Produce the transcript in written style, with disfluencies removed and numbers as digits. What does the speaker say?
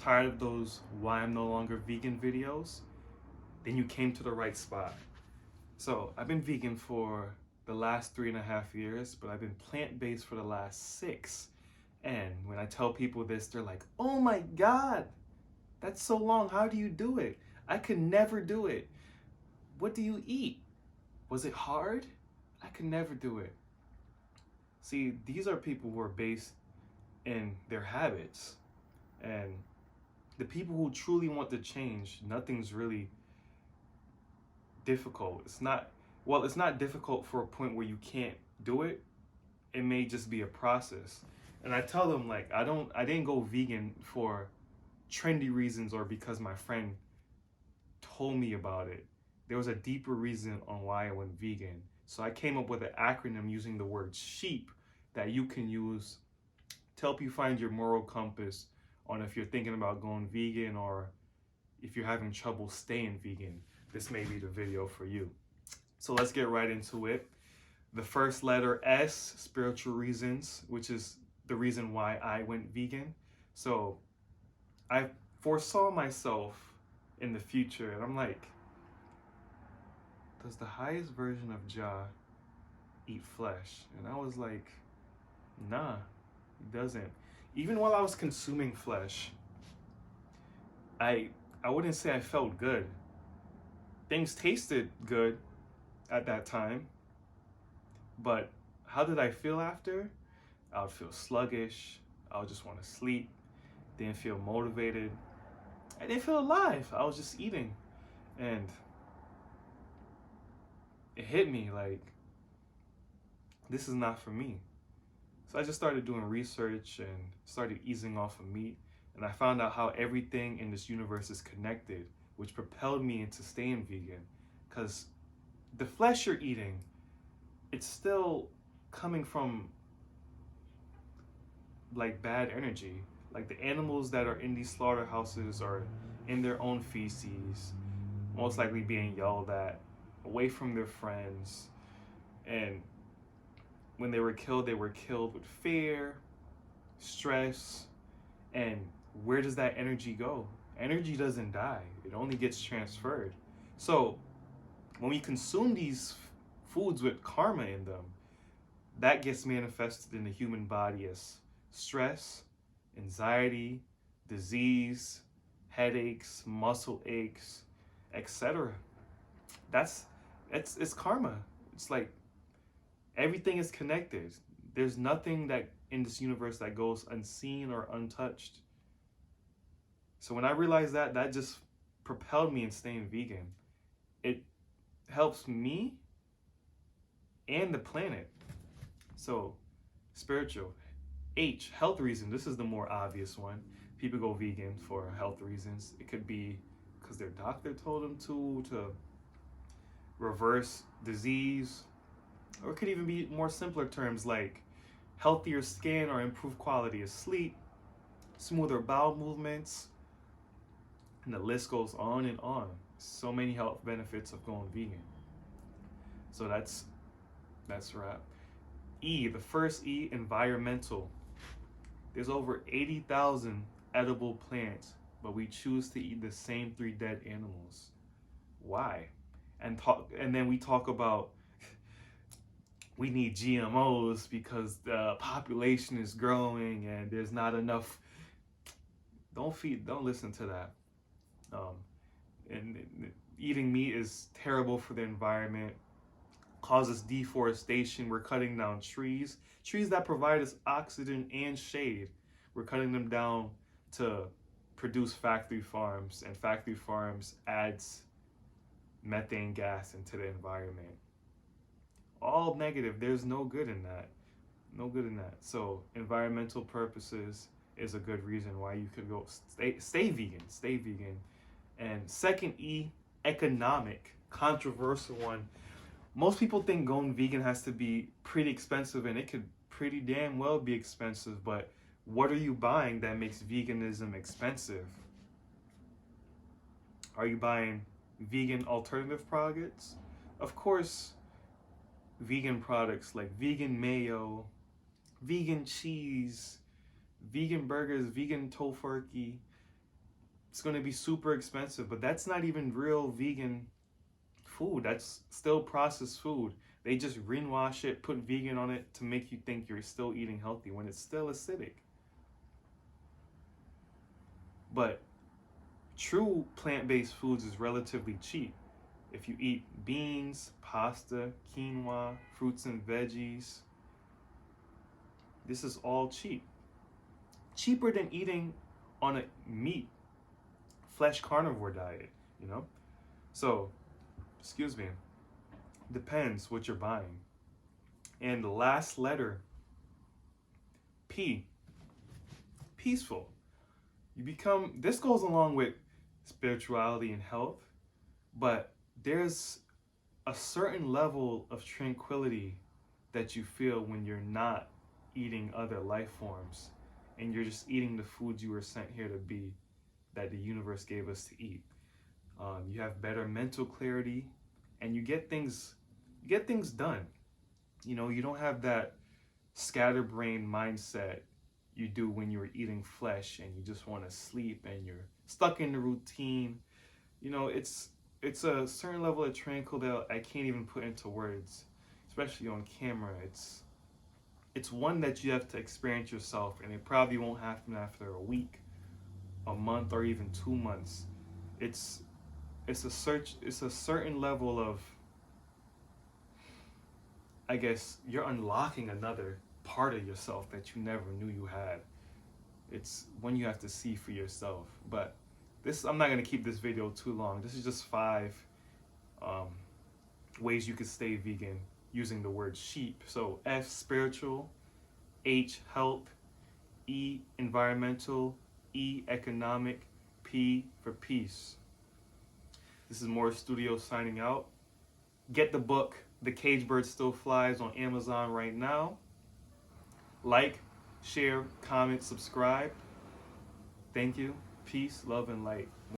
tired of those why I'm no longer vegan videos, then you came to the right spot. So I've been vegan for the last 3.5 years, but I've been plant-based for the last 6. And when I tell people this, they're like, oh my God, that's so long. How do you do it? I could never do it. What do you eat? Was it hard? I could never do it. See, these are people who are based in their habits. And the people who truly want to change, nothing's really difficult. It's not difficult for a point where you can't do it. It may just be a process. And I tell them like I didn't go vegan for trendy reasons or because my friend told me about it. There was a deeper reason on why I went vegan. So I came up with an acronym using the word sheep that you can use to help you find your moral compass on if you're thinking about going vegan or if you're having trouble staying vegan. This may be the video for you. So let's get right into it. The first letter S, spiritual reasons, which is the reason why I went vegan. So I foresaw myself in the future, and I'm like, does the highest version of Jah eat flesh? And I was like, nah, he doesn't. Even while I was consuming flesh, I I wouldn't say I felt good. Things tasted good at that time, but how did I feel after? I would feel sluggish. I would just want to sleep. Didn't feel motivated. I didn't feel alive. I was just eating. And it hit me like, this is not for me. So I just started doing research and started easing off of meat. And I found out how everything in this universe is connected, which propelled me into staying vegan. Because the flesh you're eating, it's still coming from like bad energy. Like the animals that are in these slaughterhouses are in their own feces, most likely being yelled at, away from their friends. And when they were killed with fear, stress, and where does that energy go? Energy doesn't die, it only gets transferred. So when we consume these foods with karma in them, that gets manifested in the human body as stress, anxiety, disease, headaches, muscle aches, etc. That's it's karma. It's like everything is connected. There's nothing that in this universe that goes unseen or untouched. So when I realized that, that just propelled me in staying vegan. It helps me and the planet. So, spiritual. H, health reason. This is the more obvious one. People go vegan for health reasons. It could be because their doctor told them to reverse disease, or it could even be more simpler terms like healthier skin or improved quality of sleep, smoother bowel movements, and the list goes on and on. So many health benefits of going vegan. So that's wrap. E, the first E, environmental. There's over 80,000 edible plants, but we choose to eat the same 3 dead animals. Why? And then we talk about we need GMOs because the population is growing and there's not enough. Don't listen to that. Um, and eating meat is terrible for the environment, causes deforestation. We're cutting down trees that provide us oxygen and shade. We're cutting them down to produce factory farms, and factory farms adds methane gas into the environment. All negative. There's no good in that. No good in that. So environmental purposes is a good reason why you could go stay vegan. Stay vegan. And second E, economic. Controversial one. Most people think going vegan has to be pretty expensive, and it could pretty damn well be expensive, but what are you buying that makes veganism expensive? Are you buying vegan alternative products? Of course, vegan products like vegan mayo, vegan cheese, vegan burgers, vegan tofurkey, it's going to be super expensive, but that's not even real vegan food. That's still processed food. They just greenwash it, put vegan on it to make you think you're still eating healthy when it's still acidic. But true plant-based foods is relatively cheap. If you eat beans, pasta, quinoa, fruits and veggies, this is all cheap. Cheaper than eating on a meat, flesh carnivore diet, you know? So, excuse me, depends what you're buying. And the last letter, P, peaceful. You become, this goes along with spirituality and health, but there's a certain level of tranquility that you feel when you're not eating other life forms and you're just eating the food you were sent here to be, that the universe gave us to eat. You have better mental clarity, and you get things done. You know, you don't have that scatterbrain mindset you do when you're eating flesh and you just want to sleep and you're stuck in the routine. You know, it's a certain level of tranquility that I can't even put into words, especially on camera. It's one that you have to experience yourself, and it probably won't happen after a week, a month, or even 2 months. It's a certain level of, I guess, you're unlocking another part of yourself that you never knew you had. It's when you have to see for yourself. But this, I'm not going to keep this video too long. This is just 5 ways you could stay vegan using the word sheep. So S, spiritual; H, health; E, environmental; E, economic; P for peace. This is Morris Studio signing out. Get the book, The Caged Bird Still Flies, on Amazon right now. Like, share, comment, subscribe. Thank you. Peace, love, and light.